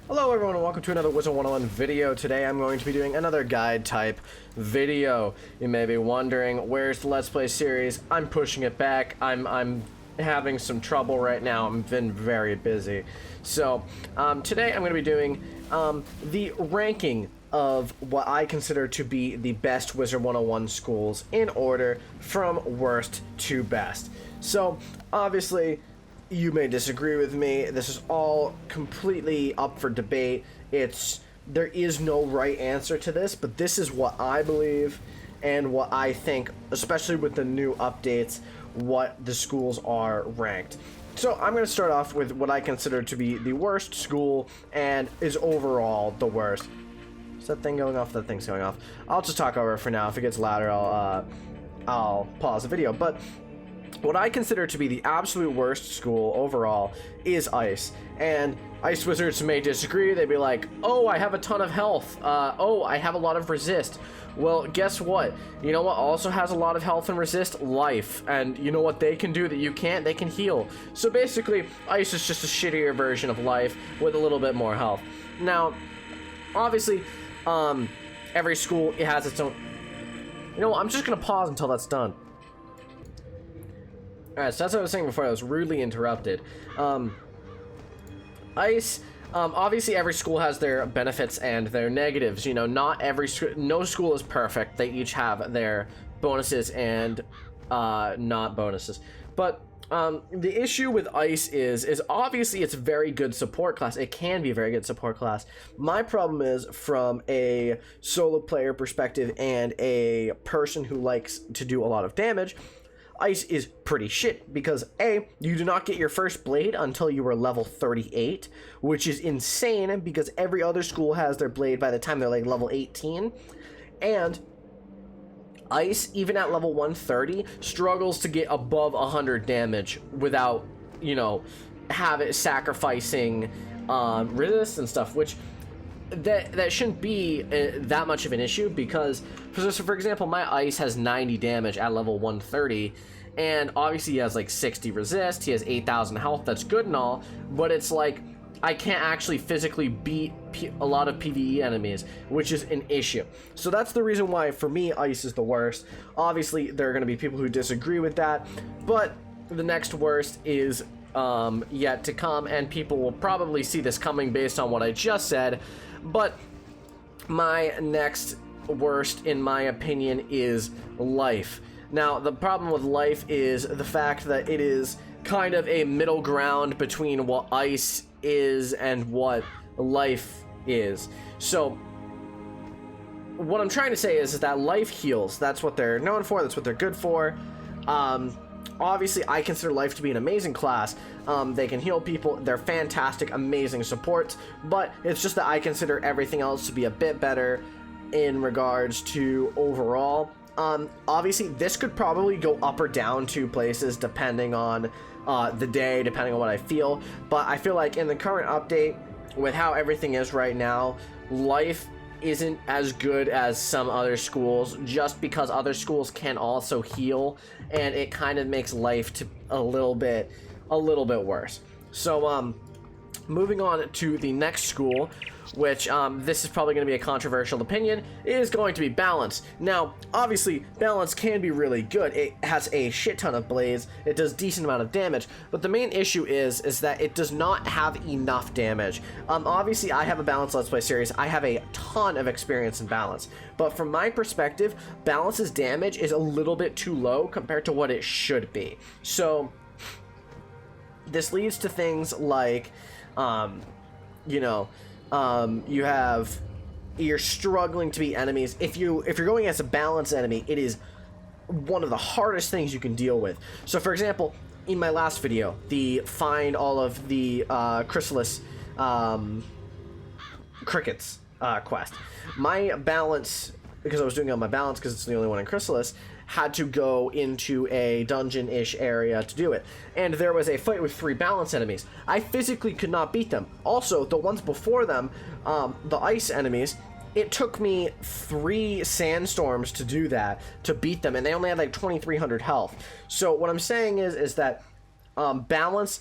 Hello everyone and welcome to another Wizard101 video. Today I'm going to be doing another guide type video. You may be wondering, where's the Let's Play series? I'm pushing it back. I'm having some trouble right now. I've been very busy. So today I'm going to be doing the ranking of what I consider to be the best Wizard101 schools in order from worst to best. So obviously you may disagree with me. This is all completely up for debate. There is no right answer to this, but this is what I believe and what I think, especially with the new updates, what the schools are ranked. So I'm going to start off with what I consider to be the worst school and is overall the worst. Is that thing going off? That thing's going off. I'll just talk over it for now. If it gets louder, I'll pause the video. But what I consider to be the absolute worst school overall is Ice. And Ice Wizards may disagree. They'd be like, oh, I have a ton of health. Oh, I have a lot of resist. Well, guess what? You know what also has a lot of health and resist? Life. And you know what they can do that you can't? They can heal. So basically, Ice is just a shittier version of Life with a little bit more health. Now, obviously, every school, it has its own... You know what? I'm just going to pause until that's done. Alright, so that's what I was saying before I was rudely interrupted. Ice, obviously every school has their benefits and their negatives. You know, no school is perfect. They each have their bonuses and not bonuses. But the issue with Ice is obviously it's a very good support class. It can be a very good support class. My problem is from a solo player perspective and a person who likes to do a lot of damage. Ice is pretty shit because A, you do not get your first blade until you are level 38, which is insane because every other school has their blade by the time they're like level 18. And Ice, even at level 130, struggles to get above 100 damage without, you know, sacrificing resist and stuff, which that shouldn't be that much of an issue because, for example, my Ice has 90 damage at level 130, and obviously he has like 60 resist, he has 8,000 health, that's good and all, but it's like I can't actually physically beat a lot of PvE enemies, which is an issue. So that's the reason why for me Ice is the worst. Obviously there are going to be people who disagree with that, but the next worst is yet to come, and people will probably see this coming based on what I just said. But my next worst, in my opinion, is Life. Now, the problem with Life is the fact that it is kind of a middle ground between what Ice is and what Life is. So, what I'm trying to say is that Life heals. That's what they're known for. That's what they're good for. Obviously, I consider Life to be an amazing class. They can heal people. They're fantastic, amazing supports. But it's just that I consider everything else to be a bit better in regards to overall. Obviously, this could probably go up or down to places depending on the day, depending on what I feel. But I feel like in the current update, with how everything is right now, Life isn't as good as some other schools, just because other schools can also heal, and it kind of makes Life to a little bit worse. So moving on to the next school, which this is probably going to be a controversial opinion, is going to be Balance. Now, obviously, Balance can be really good. It has a shit ton of blades. It does decent amount of damage, but the main issue is that it does not have enough damage. Obviously, I have a Balance Let's Play series. I have a ton of experience in Balance, but from my perspective, Balance's damage is a little bit too low compared to what it should be. So this leads to things like, you know, you're struggling to beat enemies. If you're going against a balanced enemy, it is one of the hardest things you can deal with. So for example, in my last video, the find all of the chrysalis crickets quest, my balance, because I was doing it on my balance because it's the only one in chrysalis, had to go into a dungeon-ish area to do it. And there was a fight with 3 balance enemies. I physically could not beat them. Also, the ones before them, the ice enemies, it took me 3 sandstorms to do that, to beat them, and they only had like 2,300 health. So what I'm saying is that balance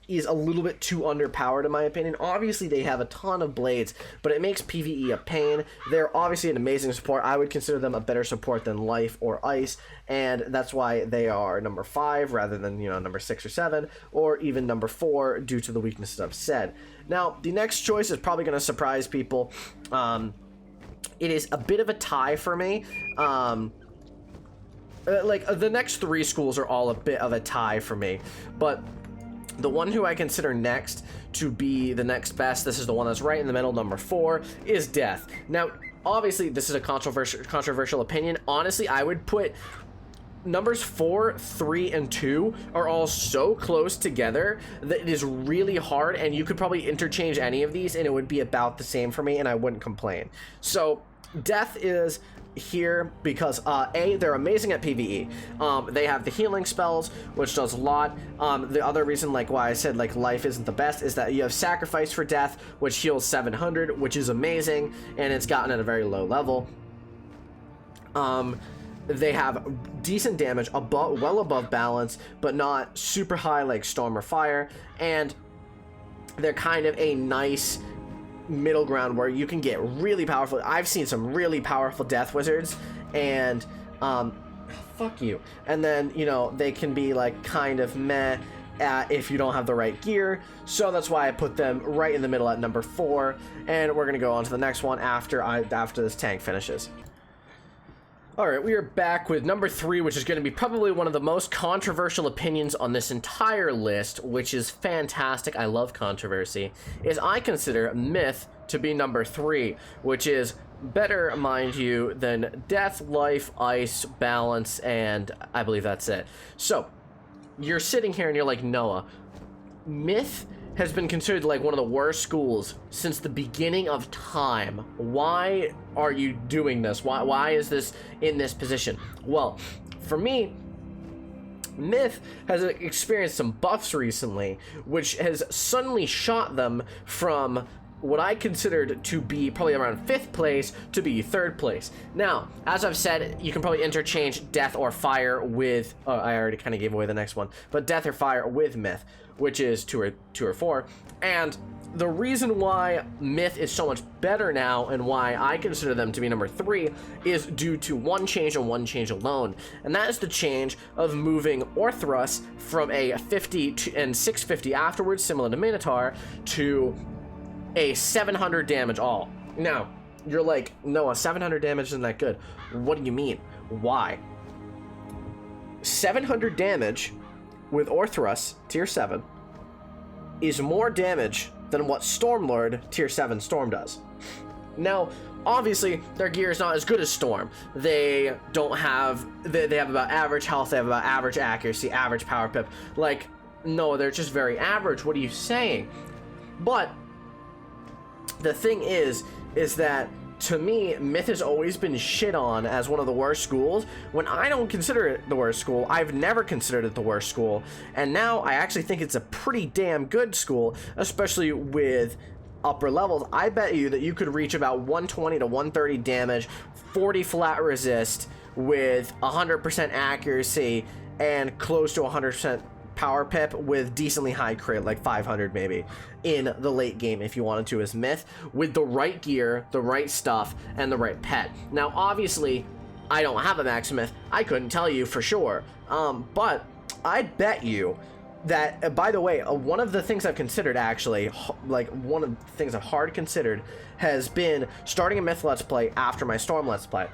is a little bit too underpowered in my opinion. Obviously they have a ton of blades, but it makes PvE a pain. They're obviously an amazing support. I would consider them a better support than Life or Ice, and that's why they are number 5 rather than, you know, number 6 or 7, or even number 4 due to the weaknesses I've said. Now, the next choice is probably going to surprise people. It is a bit of a tie for me. Like, the next 3 schools are all a bit of a tie for me, but the one who I consider next to be the next best, this is the one that's right in the middle, number 4, is Death. Now, obviously, this is a controversial opinion. Honestly, I would put numbers 4, 3, and 2 are all so close together that it is really hard, and you could probably interchange any of these, and it would be about the same for me, and I wouldn't complain. So, Death is here because A, they're amazing at PvE. They have the healing spells, which does a lot. The other reason, like why I said like Life isn't the best, is that you have Sacrifice for Death, which heals 700, which is amazing, and it's gotten at a very low level. They have decent damage, well above balance, but not super high like Storm or Fire, and they're kind of a nice middle ground where you can get really powerful. I've seen some really powerful Death Wizards, and fuck you. And then, you know, they can be like kind of meh if you don't have the right gear. So that's why I put them right in the middle at number 4, and we're gonna go on to the next one after this tank finishes. Alright, we are back with number 3, which is going to be probably one of the most controversial opinions on this entire list, which is fantastic. I love controversy. Is I consider Myth to be number 3, which is better, mind you, than Death, Life, Ice, Balance, and I believe that's it. So, you're sitting here and you're like, Noah, Myth has been considered like one of the worst schools since the beginning of time. Why are you doing this? Why is this in this position? Well, for me, Myth has experienced some buffs recently, which has suddenly shot them from what I considered to be probably around 5th place to be 3rd place. Now, as I've said, you can probably interchange Death or Fire with, I already kind of gave away the next one, but Death or Fire with Myth, which is 2 or 4. And the reason why Myth is so much better now and why I consider them to be number 3 is due to one change and one change alone. And that is the change of moving Orthrus from a 50 and 650 afterwards, similar to Minotaur, to a 700 damage all. Now, you're like, Noah, 700 damage isn't that good. What do you mean? Why? 700 damage with Orthrus, tier 7, is more damage than what Stormlord, tier 7 Storm does. Now, obviously, their gear is not as good as Storm. They don't have, they have about average health, they have about average accuracy, average power pip. Like, no, they're just very average. What are you saying? But the thing is that to me, Myth has always been shit on as one of the worst schools, when I don't consider it the worst school. I've never considered it the worst school, and now I actually think it's a pretty damn good school, especially with upper levels. I bet you that you could reach about 120 to 130 damage, 40 flat resist with 100% accuracy and close to 100% power pip with decently high crit, like 500 maybe, in the late game if you wanted to as Myth, with the right gear, the right stuff, and the right pet. Now, obviously, I don't have a Max Myth. I couldn't tell you for sure, but I bet you that, by the way, one of the things I've considered, actually, like one of the things I've hard considered, has been starting a Myth Let's Play after my Storm Let's Play.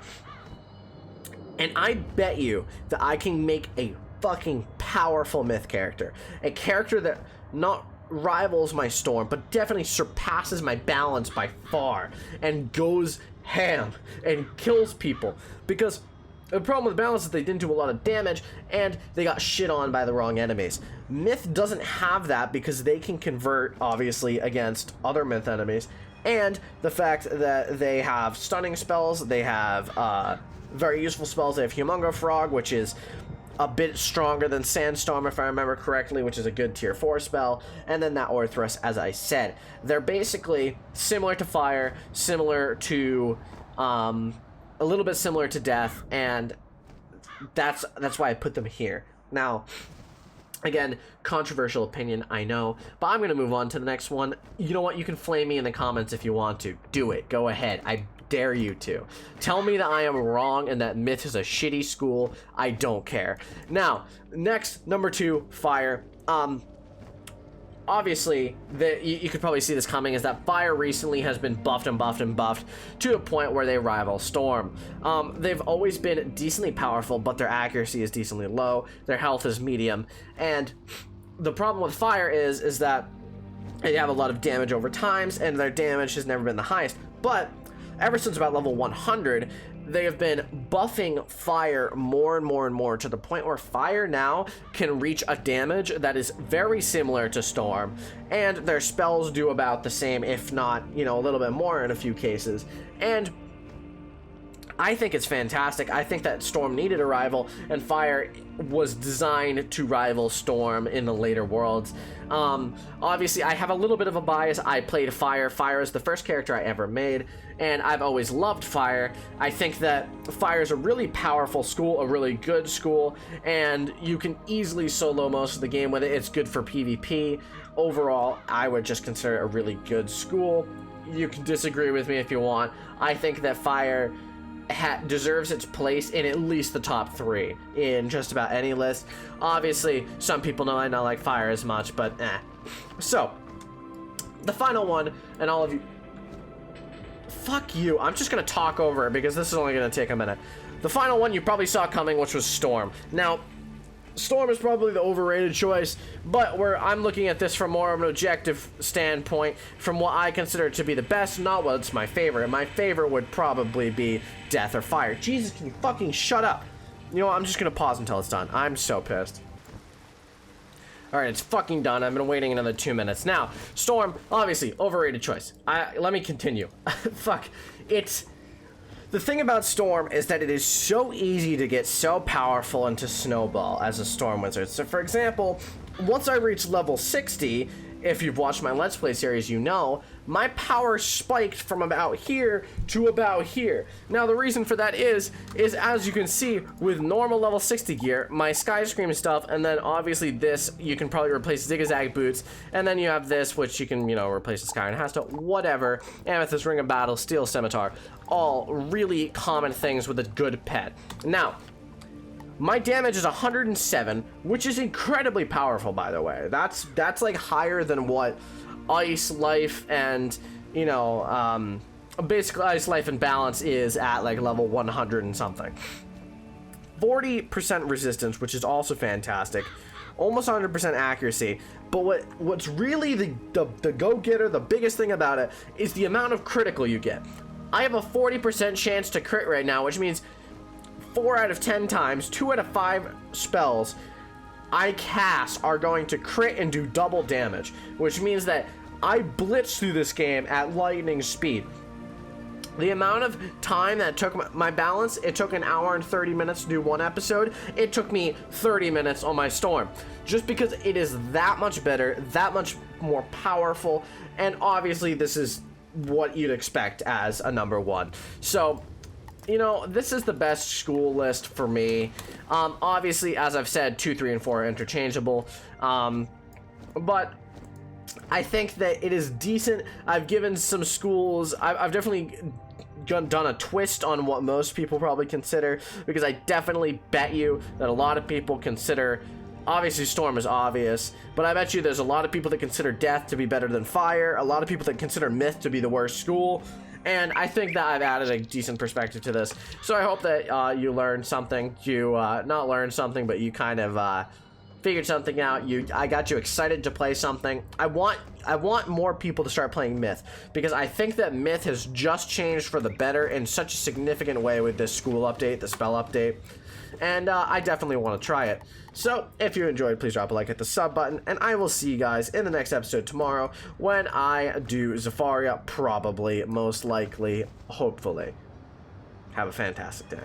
And I bet you that I can make a fucking powerful Myth character. A character that not rivals my Storm, but definitely surpasses my Balance by far, and goes ham and kills people. Because the problem with Balance is they didn't do a lot of damage, and they got shit on by the wrong enemies. Myth doesn't have that because they can convert, obviously, against other Myth enemies, and the fact that they have stunning spells, they have very useful spells. They have Humongo Frog, which is a bit stronger than Sandstorm, if I remember correctly, which is a good tier 4 spell, and then that Orthrus, as I said. They're basically similar to Fire, similar to, a little bit similar to Death, and that's why I put them here. Now, Again, controversial opinion, I know, but I'm going to move on to the next one. You know what? You can flame me in the comments if you want to. Do it. Go ahead. I dare you to. Tell me that I am wrong and that Myth is a shitty school. I don't care. Now, next, number 2, Fire. Obviously, you could probably see this coming, is that Fire recently has been buffed and buffed and buffed to a point where they rival Storm. They've always been decently powerful, but their accuracy is decently low, their health is medium, and the problem with Fire is that they have a lot of damage over times, and their damage has never been the highest, but ever since about level 100, they have been buffing Fire more and more and more to the point where Fire now can reach a damage that is very similar to Storm, and their spells do about the same, if not, you know, a little bit more in a few cases. And I think it's fantastic. I think that Storm needed a rival, and Fire was designed to rival Storm in the later worlds. Obviously, I have a little bit of a bias. I played Fire. Fire is the first character I ever made, and I've always loved Fire. I think that Fire is a really powerful school, a really good school, and you can easily solo most of the game with it. It's good for PvP. Overall, I would just consider it a really good school. You can disagree with me if you want. I think that Fire deserves its place in at least the top 3 in just about any list. Obviously, some people know I not like Fire as much, but So, the final one, and all of you... Fuck you. I'm just gonna talk over it because this is only gonna take a minute. The final one you probably saw coming, which was Storm. Now, Storm is probably the overrated choice, but I'm looking at this from more of an objective standpoint, from what I consider to be the best, not what's my favorite. My favorite would probably be Death or Fire. Jesus, can you fucking shut up? You know what, I'm just gonna pause until it's done. I'm so pissed. Alright, it's fucking done. I've been waiting another 2 minutes. Now, Storm, obviously, overrated choice. Let me continue. Fuck. The thing about Storm is that it is so easy to get so powerful and to snowball as a Storm Wizard. So for example, once I reach level 60, if you've watched my Let's Play series, you know, my power spiked from about here to about here. Now the reason for that is as you can see, with normal level 60 gear, my Skyscream stuff, and then obviously this, you can probably replace Zigzag Boots, and then you have this, which you can, you know, replace the Sky and Hasta, whatever, Amethyst Ring of Battle, Steel Scimitar, all really common things with a good pet. Now, my damage is 107, which is incredibly powerful, by the way. That's like higher than what Ice, Life, and, you know, basically Ice, Life, and Balance is at like level 100 and something. 40% resistance, which is also fantastic. Almost 100% accuracy. But what's really the go-getter, the biggest thing about it, is the amount of critical you get. I have a 40% chance to crit right now, which means 4 out of 10 times, 2 out of 5 spells I cast are going to crit and do double damage, which means that I blitz through this game at lightning speed. The amount of time that took my balance, it took 1 hour and 30 minutes to do 1 episode. It took me 30 minutes on my Storm, just because it is that much better, that much more powerful, and obviously this is what you'd expect as a number 1. So, you know, this is the best school list for me. Obviously, as I've said, 2, 3, and 4 are interchangeable. But I think that it is decent. I've given some schools... I've definitely done a twist on what most people probably consider, because I definitely bet you that a lot of people consider... Obviously, Storm is obvious, but I bet you there's a lot of people that consider Death to be better than Fire, a lot of people that consider Myth to be the worst school, and I think that I've added a decent perspective to this. So I hope that you learned something, you not learned something, but you kind of figured something out. I got you excited to play something. I want more people to start playing Myth, because I think that Myth has just changed for the better in such a significant way with this school update, the spell update. And I definitely want to try it. So, if you enjoyed, please drop a like, hit the sub button, and I will see you guys in the next episode tomorrow when I do Zafaria, probably, most likely, hopefully. Have a fantastic day.